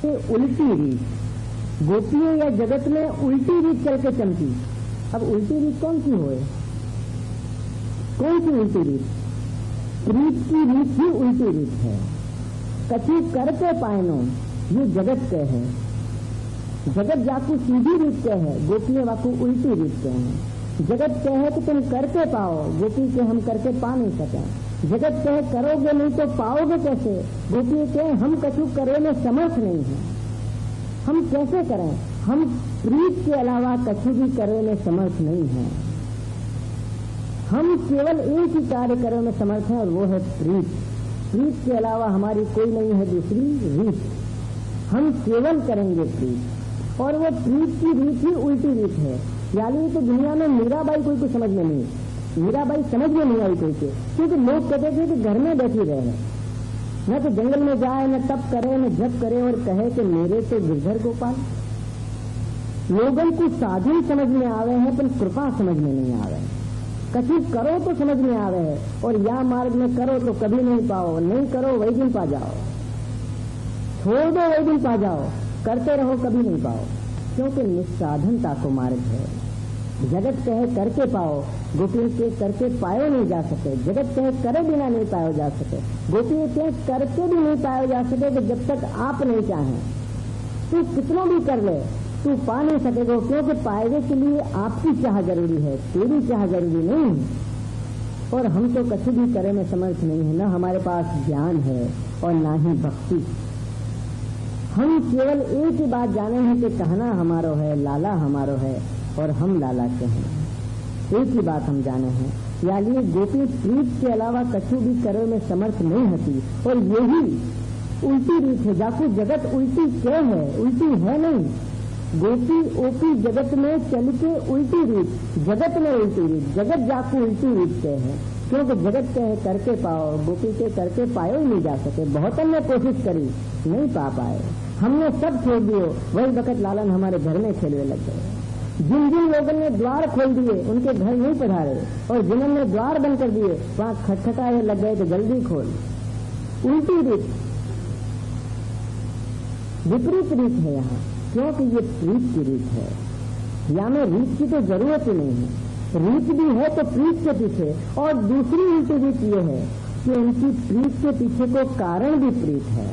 उल्टी रीत, गोपियों या जगत में उल्टी रीत चल के चमकी। अब उल्टी रीत कौन सी होए? कौन सी उल्टी रीत? प्रीत की रीत ही उल्टी रीत है। कछु करके पायनो, ये जगत के है। जगत जाकू सीधी रीत के है, गोपियों वाकू उल्टी रीत के हैं। जगत कहे कि तुम करके पाओ, गोपी के हम करके पा नहीं सके। जगत कहे करोगे नहीं तो पाओगे कैसे, गोपी के हम कछु करे में समर्थ नहीं है। हम कैसे करें? हम प्रीत के अलावा कछु भी करे में समर्थ नहीं है। हम केवल एक ही कार्य करे में समर्थ हैं और वो है प्रीत। प्रीत के अलावा हमारी कोई नहीं है दूसरी रीत। हम केवल करेंगे प्रीत, और वो प्रीत की रीत ही उल्टी रीत है। यानी तो दुनिया में मीराबाई कोई को समझ में नहीं, मीराबाई समझ में नहीं आई कोई के, क्योंकि लोग कहते थे कि घर में बैठी रहे, न तो जंगल में जाए, न तप करे, न जप करे, और कहे कि मेरे तो गिरधर गोपाल। लोगों को साधन समझ में आवे हैं पर कृपा समझ में नहीं आवे। कछु करो तो समझ में आवे है, और या मार्ग में करो तो कभी नहीं पाओ, नहीं करो वही दिन पा जाओ, छोड़ दो वही दिन पा जाओ, करते रहो कभी नहीं पाओ, क्योंकि निस्साधनता को मार्ग है। जगत कहे करके पाओ, गोपी के करके पायो नहीं जा सके। जगत कहे करे बिना नहीं पायो जा सके, गोपी के करके भी नहीं पायो जा सके। कि जब तक आप नहीं चाहें, तू कितना भी कर ले, तू पा नहीं सकेगा, क्योंकि पाएगे के लिए आपकी चाह जरूरी है, तेरी चाह जरूरी नहीं। और हम तो कछु भी करे में समर्थ नहीं है, न हमारे पास ज्ञान है और न ही भक्ति। हम केवल एक ही बात जाने हैं कि कहना हमारो है, लाला हमारो है, और हम लाला के हैं। एक ही बात हम जाने हैं, यानी गोपी प्रीत के अलावा कछु भी करे में समर्थ नहीं होती। और यही उल्टी रीत है, जाकू जगत उल्टी क्या है, उल्टी है नहीं। गोपी ओपी जगत में चल के उल्टी रीत, जगत में उल्टी रीत, जगत जाकू उल्टी रीत के है, क्योंकि जगत कहे करके पाओ, गोपी के करके पायो ही नहीं जा सके। बहुत हमने कोशिश करी, नहीं पा पाए, हमने सब छोड़ दियो, वही बकत लालन हमारे घर में खेलने लग गए। जिन जिन लोगों ने द्वार खोल दिए उनके घर नहीं पधारे, और जिन्होंने द्वार बंद कर दिए वहां खटखटाए लग गए तो जल्दी खोल। उल्टी रीत, विपरीत रीत है यहाँ, क्योंकि ये प्रीत की रीत है। या में रीत की तो जरूरत ही नहीं है, रीत भी है तो प्रीत के पीछे। और दूसरी उल्टी रीत ये है कि उनकी प्रीत के पीछे को कारण भी प्रीत है,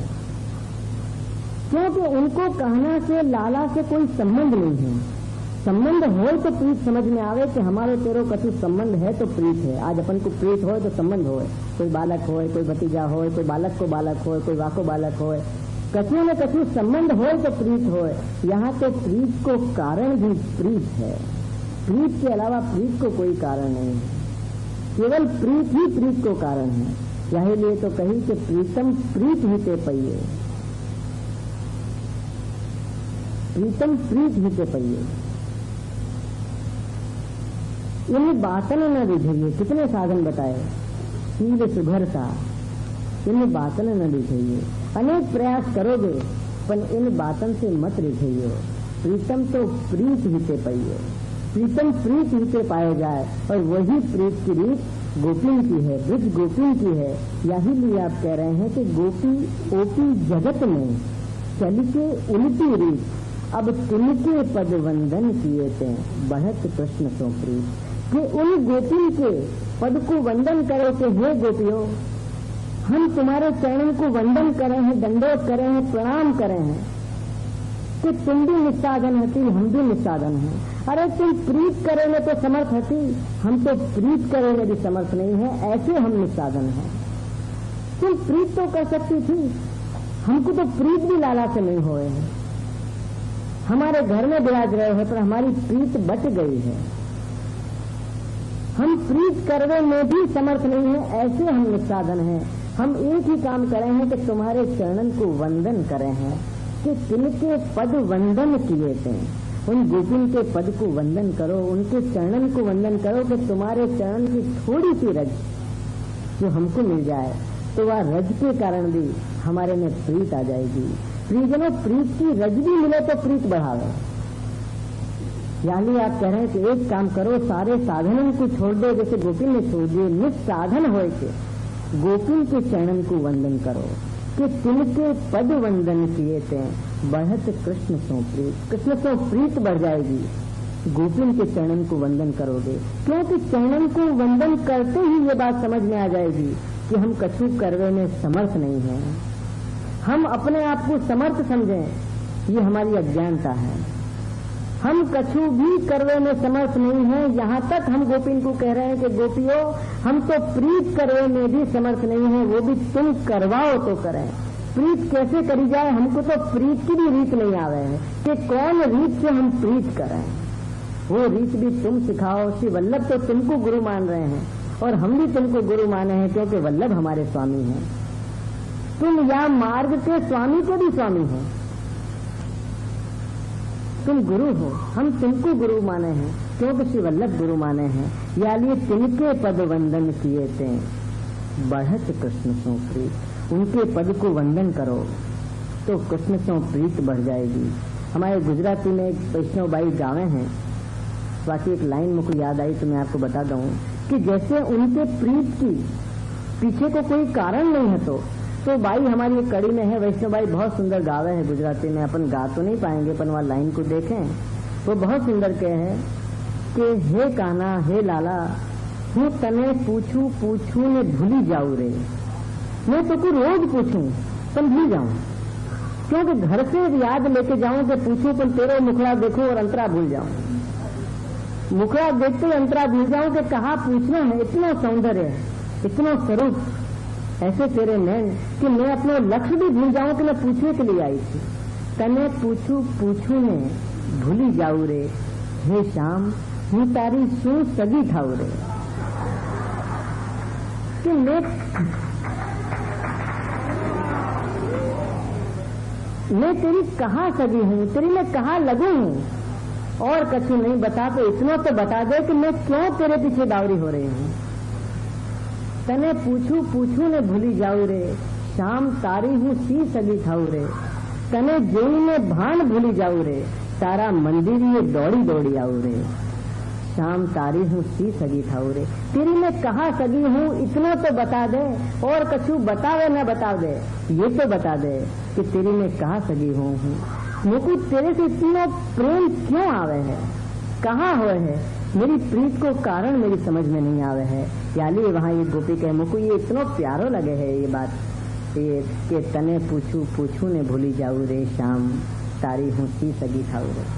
क्योंकि उनको कहना से लाला से कोई संबंध नहीं है। संबंध हो तो प्रीत समझ में आवे कि हमारे तेरो कछु संबंध है तो प्रीत है। आज अपन को प्रीत हो तो संबंध हो, कोई बालक हो, कोई भतीजा हो, कोई बालक को बालक हो, कोई वाको बालक हो, कछु न कछु संबंध हो तो प्रीत हो। यहाँ तो प्रीत को कारण भी प्रीत है, प्रीत के अलावा प्रीत को कोई कारण नहीं है, केवल प्रीत ही प्रीत को कारण है। यही लिए तो कही कि प्रीतम प्रीत ही ते पहिए, प्रीतम प्रीत ही ते पहिए। इन बातन न रिझिए, कितने साधन बताए, शील सुघरता, इन बातन न रिझिए। अनेक प्रयास करोगे पर इन बातन से मत रिझिए। प्रीतम तो प्रीत ही ते पाइए, प्रीतम प्रीत ही ते पाए जाए, और वही प्रीत की रीत गोपिन की है, ब्रज गोपिन की है। यही लिए आप कह रहे हैं कि गोपी ओपी जगत में चल के उल्टी रीत, अब तुमके पद वंदन किए थे, बढ़त प्रश्न तो प्रीत। कि उन गोपी के पद को वंदन करो कि हे गोपियों, हम तुम्हारे चरणों को वंदन करे हैं, दंडोत करे हैं, प्रणाम करे हैं कि तुम भी निस्साधन हती, हम भी निस्साधन हैं। अरे तुम प्रीत करे में तो समर्थ हती, हम तो प्रीत करे में भी समर्थ नहीं है, ऐसे हम निस्साधन हैं। तुम प्रीत तो कर सकती थी, हमको तो प्रीत भी लाला से नहीं हुए हैं। हमारे घर में विराज रहे हैं पर हमारी प्रीत बट गई है, हम प्रीत करने में भी समर्थ नहीं है, ऐसे हम निस्साधन हैं। हम एक ही काम करे हैं कि तुम्हारे चरणन को वंदन करे हैं, कि तिनके पद वंदन किए थे। उन गोपिन के पद को वंदन करो, उनके चरणन को वंदन करो कि तुम्हारे चरण की थोड़ी सी रज जो हमको मिल जाए, तो वह रज के कारण भी हमारे में प्रीत आ जाएगी। प्रियजनों, प्रीत की रज भी मिले तो प्रीत बढ़ावे। यानी आप कह रहे हैं कि एक काम करो, सारे साधनों को छोड़ दो, जैसे गोपिन ने छोड़ दिए, निस्साधन होए के गोपिन के चरणन को वंदन करो। कि तिनके पद वंदन किए थे बढ़त कृष्ण सो प्रीत। कृष्ण सो प्रीत बढ़ जाएगी गोपिन के चरणन को वंदन करोगे, क्योंकि चरणन को वंदन करते ही ये बात समझ में आ जाएगी कि हम कछु करवे में समर्थ नहीं हैं। हम अपने आप को समर्थ समझें, ये हमारी अज्ञानता है। हम कछु भी करवे में समर्थ नहीं है। यहाँ तक हम गोपिन को कह रहे हैं कि गोपियों, हम तो प्रीत करवे में भी समर्थ नहीं है, वो भी तुम करवाओ तो करें। प्रीत कैसे करी जाए, हमको तो प्रीत की भी रीत नहीं आवे है कि कौन रीत से हम प्रीत करें, वो रीत भी तुम सिखाओ। श्री वल्लभ तो तुमको गुरु मान रहे हैं और हम भी तुमको गुरु माने हैं, क्योंकि वल्लभ हमारे स्वामी हैं। तुम या मार्ग के स्वामी के भी स्वामी हो, तुम गुरु हो, हम तुमको गुरु माने हैं, क्योंकि श्री वल्लभ गुरु माने हैं। या लिए तिनके पद वंदन किए थे बढ़त कृष्ण सो प्रीत। उनके पद को वंदन करो तो कृष्ण सो प्रीत बढ़ जाएगी। हमारे गुजराती में एक वैष्णव बाई गावे हैं, बाकी एक लाइन मुझको याद आई तो मैं आपको बता दूं कि जैसे उनके प्रीत की पीछे को कोई कारण नहीं है तो बाई हमारी एक कड़ी में है, वैष्णव बाई बहुत सुंदर गावे है गुजराती में। अपन गा तो नहीं पाएंगे, अपन वहाँ लाइन को देखें वो बहुत सुंदर कहे है कि हे कान्हा हे लाला, हूँ तने पूछू पूछू ने भूली जाऊ रे। मैं तो को रोज पूछूं पर भूल जाऊं, क्योंकि घर से याद लेके जाऊं कि पूछूं पर तेरे मुखड़ा देखूं और अंतरा भूल जाऊं। मुखड़ा देखते ही अंतरा भूल जाऊं कि कहाँ पूछना है। इतना सौंदर्य है, इतना स्वरूप, ऐसे तेरे नैन कि मैं अपना लक्ष्य भी भूल जाऊं कि मैं पूछने के लिए आई थी। तने पूछू पूछू ने भूली जाऊ रे, हे श्याम हूँ तारी शू सगी थाऊ रे। कि मैं तेरी कहाँ सगी हूँ, तेरी मैं कहाँ लगू हूँ, और कछु नहीं बता तो इतना तो बता दे कि मैं क्यों तेरे पीछे बावरी हो रही हूँ। तने पूछू पूछू ने भूली जाऊ रे, शाम तारी हूँ सी सगी थाऊ रे। तने जोई में भान भूली जाऊ रे, तारा मंदिर ये दौड़ी दौड़ी आऊ रे। शाम तारी हूँ सी सगी थाऊ रे। तेरी मैं कहाँ सगी हूँ इतना तो बता दे, और कछु बतावे न बता दे, ये तो बता दे कि तेरी मैं कहाँ सगी हूँ। मुझको तेरे से इतना प्रेम क्यों आवे है, कहाँ हुए है, मेरी प्रीत को कारण मेरी समझ में नहीं आवे है। याली वहाँ ये गोपी कहे मुझको ये इतना प्यारो लगे है ये बात ये कि तने पूछू पूछू ने भूली जाऊ रे, शाम तारी हूँ सी सगी थाऊ रे।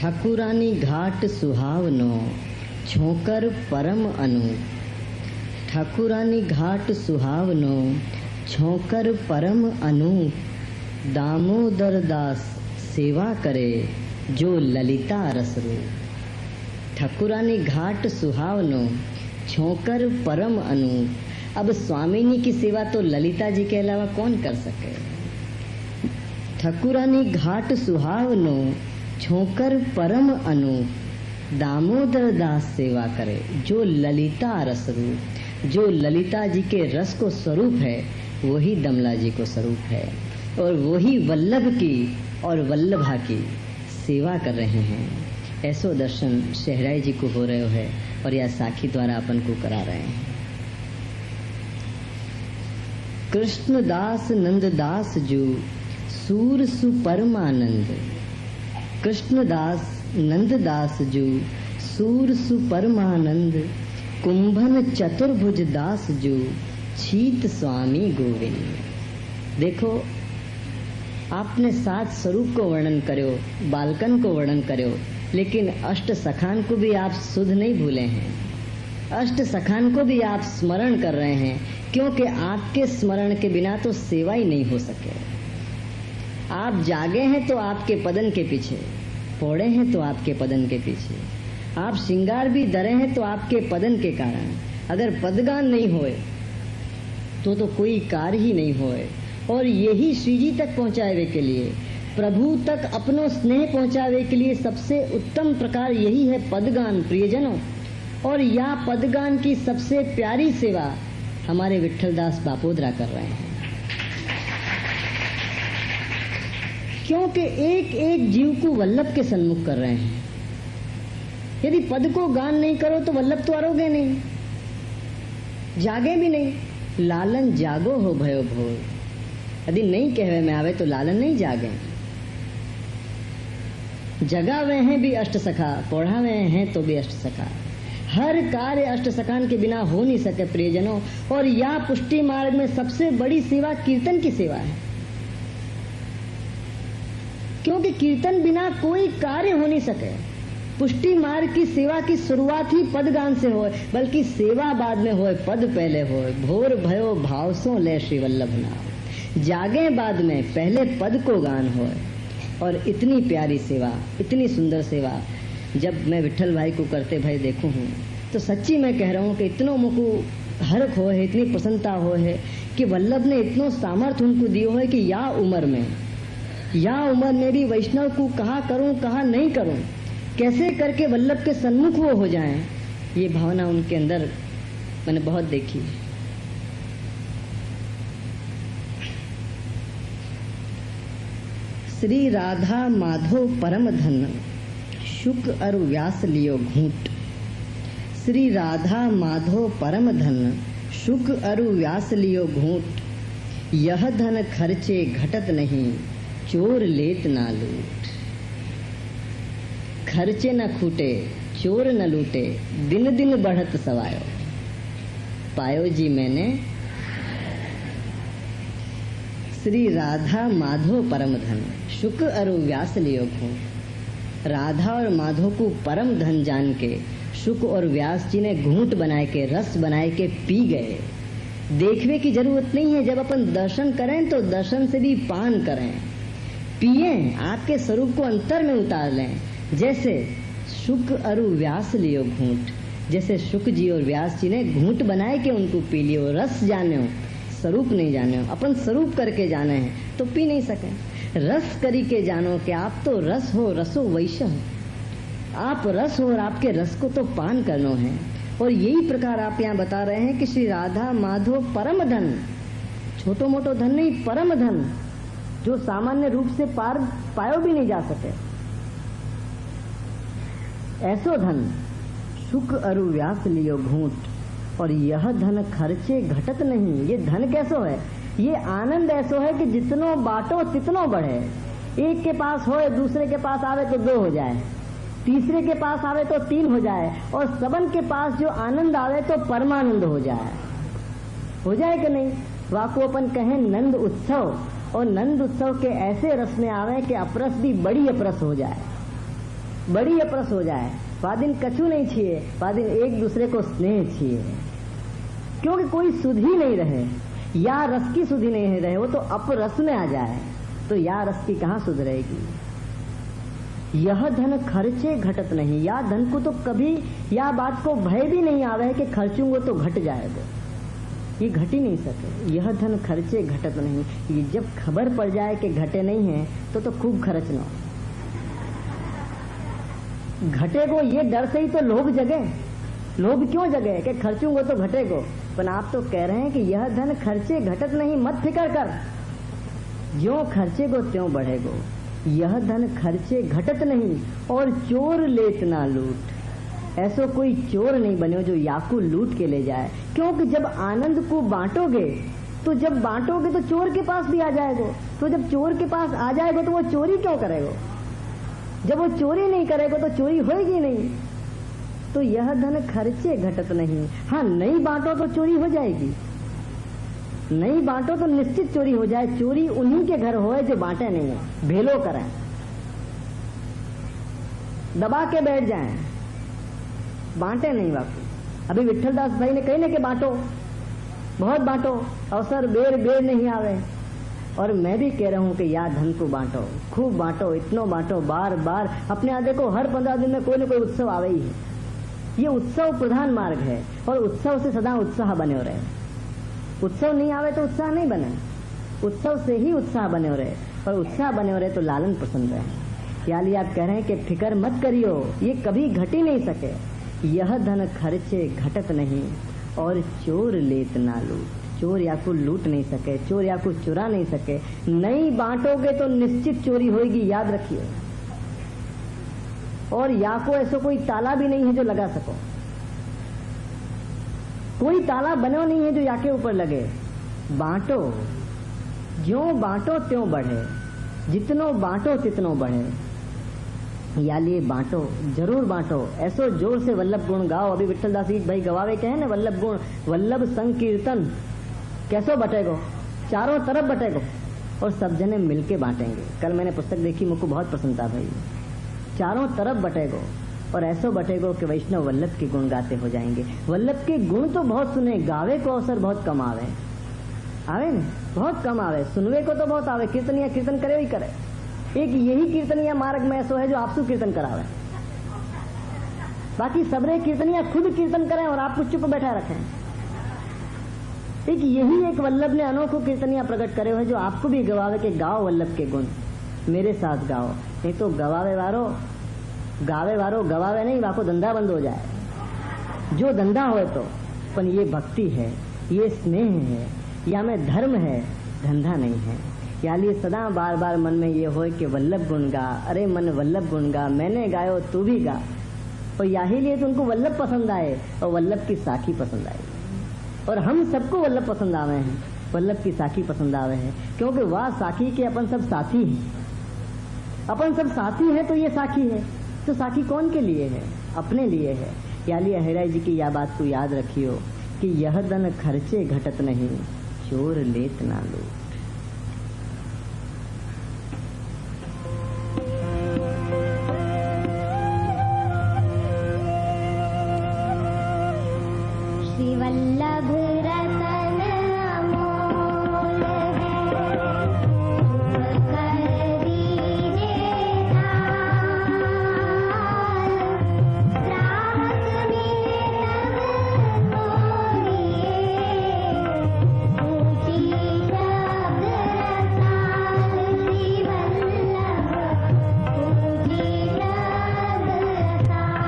ठाकुरानी घाट सुहावनो छोकर परम अनूप। ठाकुरानी घाट सुहावनो छोकर परम अनूप। दामोदर दास सेवा करे जो ललिता रस रूप। ठाकुरानी घाट सुहावनो छोकर परम अनूप। अब स्वामिनी की सेवा तो ललिता जी के अलावा कौन कर सके। ठाकुरानी घाट सुहावनो छोकर परम अनूप। दामोदर दास सेवा करे जो ललिता रस रूप। जो ललिता जी के रस को स्वरूप है वही दमला जी को स्वरूप है और वही वल्लभ की और वल्लभा की सेवा कर रहे हैं। ऐसो दर्शन शहराई जी को हो रहे है और यह साखी द्वारा अपन को करा रहे हैं। कृष्णदास नंददास जो सूर सुपरमानंद। कृष्णदास नंददास जो सूर सुपरमानंद। कुंभन चतुर्भुज दास जो छीत स्वामी गोविंद। देखो आपने 7 स्वरूप को वर्णन करो, बालकन को वर्णन करो, लेकिन अष्ट सखान को भी आप सुध नहीं भूले हैं। अष्ट सखान को भी आप स्मरण कर रहे हैं, क्योंकि आपके स्मरण के बिना तो सेवा ही नहीं हो सके। आप जागे हैं तो आपके पदन के पीछे, पौड़े हैं तो आपके पदन के पीछे, आप श्रृंगार भी धरे हैं तो आपके पदन के कारण। अगर पदगान नहीं होए तो कोई कार्य ही नहीं होए। और यही श्री जी तक पहुंचावे के लिए, प्रभु तक अपनो स्नेह पहुंचावे के लिए सबसे उत्तम प्रकार यही है पदगान प्रियजनों। और या पदगान की सबसे प्यारी सेवा हमारे विट्ठलदास बापोदरा कर रहे हैं, क्योंकि एक एक जीव को वल्लभ के सन्मुख कर रहे हैं। यदि पद को गान नहीं करो तो वल्लभ तो अरोगे नहीं, जागे भी नहीं। लालन जागो हो भयो भोर। यदि नहीं कहवे में आवे तो लालन नहीं जागे। जगावे हैं भी अष्ट सखा, पढ़ावे हैं तो भी अष्ट सखा। हर कार्य अष्ट सखान के बिना हो नहीं सके प्रियजनों। और यह पुष्टि मार्ग में सबसे बड़ी सेवा कीर्तन की सेवा है, क्योंकि कीर्तन बिना कोई कार्य हो नहीं सके। पुष्टि मार्ग की सेवा की शुरुआत ही पद गान से होए, बल्कि सेवा बाद में होए, पद पहले होए। भोर भयो भाव सो ले श्री वल्लभ नाम। जागे बाद में, पहले पद को गान होए। और इतनी प्यारी सेवा, इतनी सुंदर सेवा जब मैं विट्ठल भाई को करते भाई देखू हूँ तो सच्ची मैं कह रहा हूँ कि इतनो मुको हर्क हो है, इतनी प्रसन्नता हो है कि वल्लभ ने इतनो सामर्थ्य उनको दियो है कि या उम्र में भी वैष्णव को कहा करूं कहा नहीं करूं, कैसे करके वल्लभ के सन्मुख वो हो जाएं, ये भावना उनके अंदर मैंने बहुत देखी। श्री राधा माधो परम धन शुक अरु व्यास लियो घूट। श्री राधा माधो परम धन शुक अरु व्यास लियो घूट। यह धन खर्चे घटत नहीं चोर लेत ना लूट। खर्चे न खूटे चोर न लूटे दिन दिन बढ़त सवायो। पायो जी मैंने श्री राधा माधो परम धन शुक अरु व्यास लियो घूट। राधा और माधो को परम धन जान के शुक और व्यास जी ने घूंट बनाए के, रस बनाए के पी गए। देखने की जरूरत नहीं है, जब अपन दर्शन करें तो दर्शन से भी पान करें, पिए, आपके स्वरूप को अंतर में उतार लें। जैसे शुक अरु व्यास लियो घूंट, जैसे शुक जी और व्यास जी ने घूंट बनाए के उनको पी लियो। रस जाने हो, स्वरूप नहीं जाने हो। अपन स्वरूप करके जाने हैं तो पी नहीं सके। रस करी के जानो कि आप तो रस हो, रसो वैश्य हो। आप रस हो और आपके रस को तो पान करनो है। और यही प्रकार आप यहाँ बता रहे हैं कि श्री राधा माधो परम धन, छोटो मोटो धन नहीं, परम धन, जो सामान्य रूप से पार पायो भी नहीं जा सके, ऐसो धन शुक अरु व्यास लियो घूंट। और यह धन खर्चे घटत नहीं। ये धन कैसो है, ये आनंद ऐसो है कि जितनो बांटो तितनो बढ़े। एक के पास हो, दूसरे के पास आवे तो 2 हो जाए, तीसरे के पास आवे तो 3 हो जाए, और सबन के पास जो आनंद आवे तो परमानंद हो जाए कि नहीं। वाको अपन कहें नंद उत्सव, और नंद उत्सव के ऐसे रस में आवे कि अपरस भी बड़ी अपरस हो जाए। बड़ी अपरस हो जाए, वादिन कछु नहीं छिए, वादिन एक दूसरे को स्नेह छिए, क्योंकि कोई सुध ही नहीं रहे, या रस की सुधि नहीं रहे, वो तो अपरस में आ जाए तो या रस की कहाँ सुध रहेगी। यह धन खर्चे घटत नहीं, या धन को तो कभी या बात को भय भी नहीं आवे है कि खर्चूंगा तो घट जाएगा, ये घट ही नहीं सके। यह धन खर्चे घटत नहीं, ये जब खबर पड़ जाए कि घटे नहीं है तो खूब खर्चना। घटेगो ये डर से ही तो लोभ जगे, लोभ क्यों जगे कि खर्चूंगा तो घटेगो। पर आप तो कह रहे हैं कि यह धन खर्चे घटत नहीं, मत फिक्र कर, ज्यों खर्चेगो त्यों बढ़ेगो। यह धन खर्चे घटत नहीं और चोर लेत ना लूट। ऐसो कोई चोर नहीं बनो जो याकू लूट के ले जाए, क्योंकि जब आनंद को बांटोगे तो जब बांटोगे तो चोर के पास भी आ जाएगा, तो जब चोर के पास आ जाएगा तो वो चोरी क्यों करेगा। जब वो चोरी नहीं करेगा तो चोरी होएगी नहीं। तो यह धन खर्चे घटत नहीं। हाँ, नहीं बांटो तो चोरी हो जाएगी, नहीं बांटो तो निश्चित चोरी हो जाए। चोरी उन्हीं के घर होए जो बांटे नहीं है, भेलो करें, दबा के बैठ जाएं, बांटे नहीं बापू। अभी विठल दास भाई ने कही ना कि बांटो, बहुत बांटो, अवसर बेर बेर नहीं आवे। और मैं भी कह रहा हूं कि या धन को बांटो, खूब बांटो, इतनो बांटो, बार बार। अपने यहाँ देखो हर 15 दिन में कोई न कोई उत्सव आवे ही है। ये उत्सव प्रधान मार्ग है और उत्सव से सदा उत्साह बने रहे। उत्सव नहीं आवे तो उत्साह नहीं बने, उत्सव से ही उत्साह बने रहे, और उत्साह बने रहे तो लालन पसंद रहे। यानी आप कह रहे हैं कि फिक्र मत करियो, ये कभी घट ही नहीं सके। यह धन खर्चे घटत नहीं और चोर लेत ना लूट। चोर या को लूट नहीं सके, चोर या को चुरा नहीं सके। नहीं बांटोगे तो निश्चित चोरी होगी, याद रखिए। और या को ऐसा कोई ताला भी नहीं है जो लगा सको, कोई ताला बनो नहीं है जो या के ऊपर लगे। बांटो, ज्यों बांटो त्यों बढ़े, जितनो बांटो तितनो बढ़े। या लिए बांटो, जरूर बांटो, ऐसो जोर से वल्लभ गुण गाओ। अभी विठल दास भाई गवावे कहे ना वल्लभ गुण, वल्लभ संकीर्तन कैसो बटेगो, चारों तरफ बटेगो और सब जने मिलके बांटेंगे। कल मैंने पुस्तक देखी, मुझको बहुत पसंद था भाई। चारों तरफ बटेगो और ऐसो बटेगो कि वैष्णव वल्लभ के गुण गाते हो जाएंगे। वल्लभ के गुण तो बहुत सुने, गावे को अवसर बहुत कम आवे, आवे न बहुत कम आवे, सुनवे को तो बहुत आवे। कीर्तनिया कीर्तन करे ही करे। एक यही कीर्तनिया मार्ग में ऐसो है जो आपसे कीर्तन करावे, बाकी सबरे कीर्तनिया खुद कीर्तन करें और आपको चुप बैठा रखें। एक यही एक वल्लभ ने अनोखो कीर्तनिया प्रकट करे है जो आपको भी गवावे के गाओ वल्लभ के गुण, मेरे साथ गाओ। नहीं तो गवावे वारो गवावे नहीं, वाको धंधा बंद हो जाए। जो धंधा हो तो पर ये भक्ति है, ये स्नेह है, या में धर्म है, धंधा नहीं है। या लिए सदा बार बार मन में ये हो कि वल्लभ गुण गा, अरे मन वल्लभ गुण गा, मैंने गायो तू भी गा। और यही लिए तो उनको वल्लभ पसंद आए और वल्लभ की साखी पसंद आई। और हम सबको वल्लभ पसंद आवे हैं, वल्लभ की साखी पसंद आवे हैं, क्योंकि वह साखी के अपन सब साथी हैं। अपन सब साथी हैं तो ये साखी है। तो साखी कौन के लिए है? अपने लिए है। या लिए हराई जी की यह बात को याद रखियो कि यह धन खर्चे घटत नहीं, चोर लेत ना लो। श्री वल्लभ रतन अमोल कर दीजे दान, राहत मिले तब कोरिए, ऊंची शब्द रसाल। श्री वल्लभ ऊंची शब्द रसाल।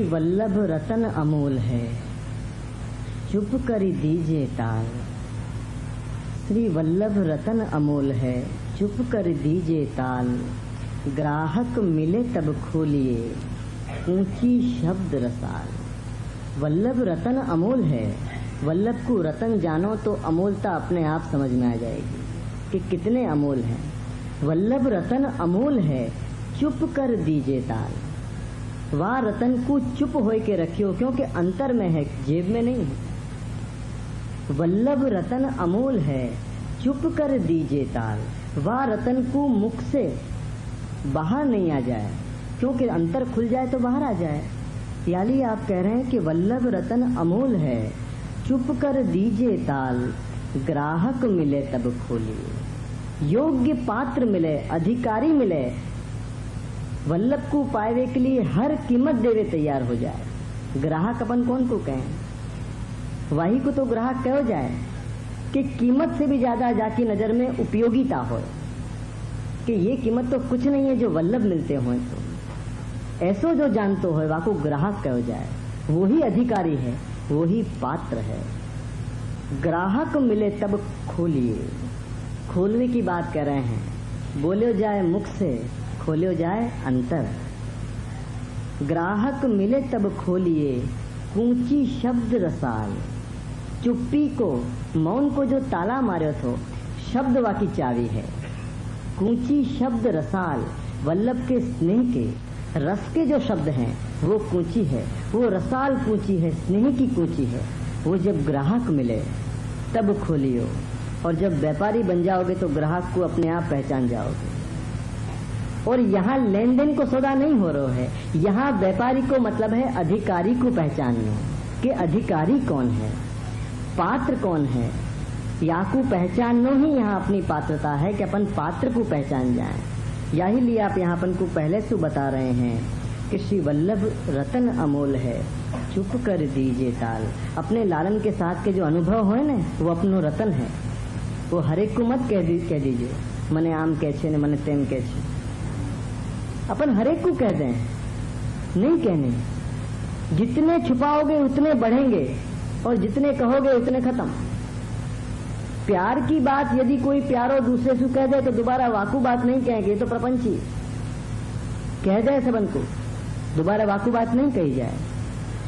वल्लभ रतन अमोल है, चुप कर दीजिए ताल। श्री वल्लभ रतन अमोल है, चुप कर दीजिए ताल। ग्राहक मिले तब खोलिए, ऊंची शब्द रसाल। वल्लभ रतन अमोल है। वल्लभ को रतन जानो तो अमोलता अपने आप समझ में आ जाएगी कि कितने अमोल हैं। वल्लभ रतन अमोल है, चुप कर दीजिए ताल। वह रतन को चुप होए के रखियो, क्योंकि अंतर में है, जेब में नहीं है। वल्लभ रतन अमोल है, चुप कर दीजिए ताल। वह रतन को मुख से बाहर नहीं आ जाए, क्योंकि अंतर खुल जाए तो बाहर आ जाए। यानी आप कह रहे हैं कि वल्लभ रतन अमोल है, चुप कर दीजिए ताल। ग्राहक मिले तब खोलिए। योग्य पात्र मिले, अधिकारी मिले, वल्लभ को पावे के लिए हर कीमत देवे तैयार हो जाए। ग्राहक अपन कौन को कहें? वही को तो ग्राहक कहो जाए कि कीमत से भी ज्यादा जाकी नजर में उपयोगिता हो, कि ये कीमत तो कुछ नहीं है जो वल्लभ मिलते हो। तो ऐसो जो जानतो हो वाको ग्राहक कहो जाए। वो ही अधिकारी है, वो ही पात्र है। ग्राहक मिले तब खोलिए। खोलने की बात कर रहे हैं। बोलो जाए मुख से, खोलो जाए अंतर। ग्राहक मिले तब खोलिए, ऊंची शब्द रसाल। चुप्पी को, मौन को जो ताला मारे थो, शब्द वाकी चावी है। कूंची शब्द रसाल, वल्लभ के स्नेह के, रस के जो शब्द हैं वो कूंची है, वो रसाल कूंची है, स्नेह की कूंची है। वो जब ग्राहक मिले तब खोलियो, और जब व्यापारी बन जाओगे तो ग्राहक को अपने आप पहचान जाओगे। और यहाँ लेन देन को सौदा नहीं हो रहा है, यहाँ व्यापारी को मतलब है अधिकारी को पहचानना कि अधिकारी कौन है, पात्र कौन है। या को पहचानो ही यहाँ अपनी पात्रता है कि अपन पात्र को पहचान जाएं। यही लिए आप यहाँ अपन को पहले से बता रहे हैं कि श्री वल्लभ रतन अमोल है, चुप कर दीजिए ताल। अपने लालन के साथ के जो अनुभव है ना, वो अपनो रतन है। वो हरेक को मत कह दीजिए मने आम कह छे ने मने तेम कह छे। अपन हरेक को कह दें, नहीं कहने। जितने छुपाओगे उतने बढ़ेंगे, और जितने कहोगे उतने खत्म। प्यार की बात यदि कोई प्यारो दूसरे से कह दे तो दोबारा वाकू बात नहीं कहेंगे, तो प्रपंची कह दे सबन को, दोबारा वाकू बात नहीं कही जाए।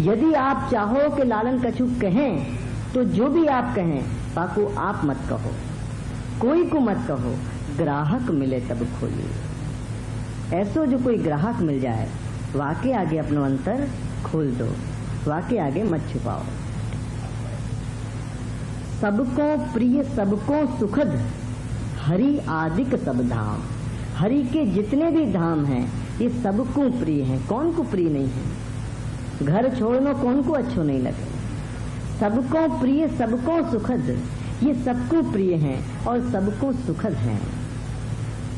यदि आप चाहो कि लालन कछु कहें तो जो भी आप कहें वाकू आप मत कहो, कोई को मत कहो। ग्राहक मिले तब खोलिए। ऐसो जो कोई ग्राहक मिल जाए वाके आगे अपना अंतर खोल दो, वाके आगे मत छुपाओ। सबको प्रिय सबको सुखद, हरि आदिक सब धाम। हरि के जितने भी धाम हैं ये सबको प्रिय हैं। कौन को प्रिय नहीं है? घर छोड़ना कौन को अच्छो नहीं लगे। सबको प्रिय सबको सुखद, ये सबको प्रिय हैं और सबको सुखद हैं।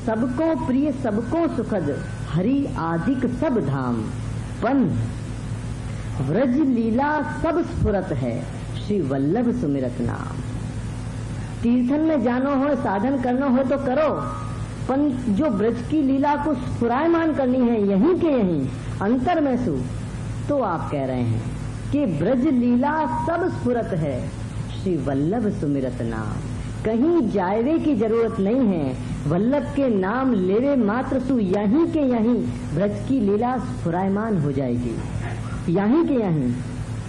सबको प्रिय सबको सुखद, हरि आदिक सब धाम। पन व्रज लीला सब स्फुरत है, श्री वल्लभ सुमिरत नाम। तीर्थन में जानो हो, साधन करना हो तो करो, पण जो ब्रज की लीला को स्फुरायमान करनी है यहीं के यहीं अंतर में सु, तो आप कह रहे हैं कि ब्रज लीला सब स्फुरत है, श्री वल्लभ सुमिरत नाम। कहीं जायवे की जरूरत नहीं है, वल्लभ के नाम लेवे मात्र सु यहीं के यहीं ब्रज की लीला स्फुरायमान हो जाएगी। यहीं के यहीं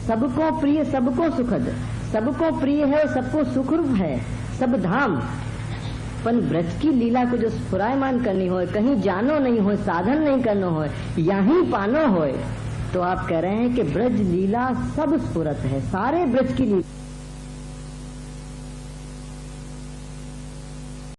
सबको प्रिय सबको सुखद, सबको प्रिय है सबको सुखरूप है सब धाम। पण ब्रज की लीला को जो स्फुरायमान करनी हो, कहीं जानो नहीं हो, साधन नहीं करना हो, यहीं पानो हो, तो आप कह रहे हैं कि ब्रज लीला सब स्फुरत है। सारे ब्रज की लीला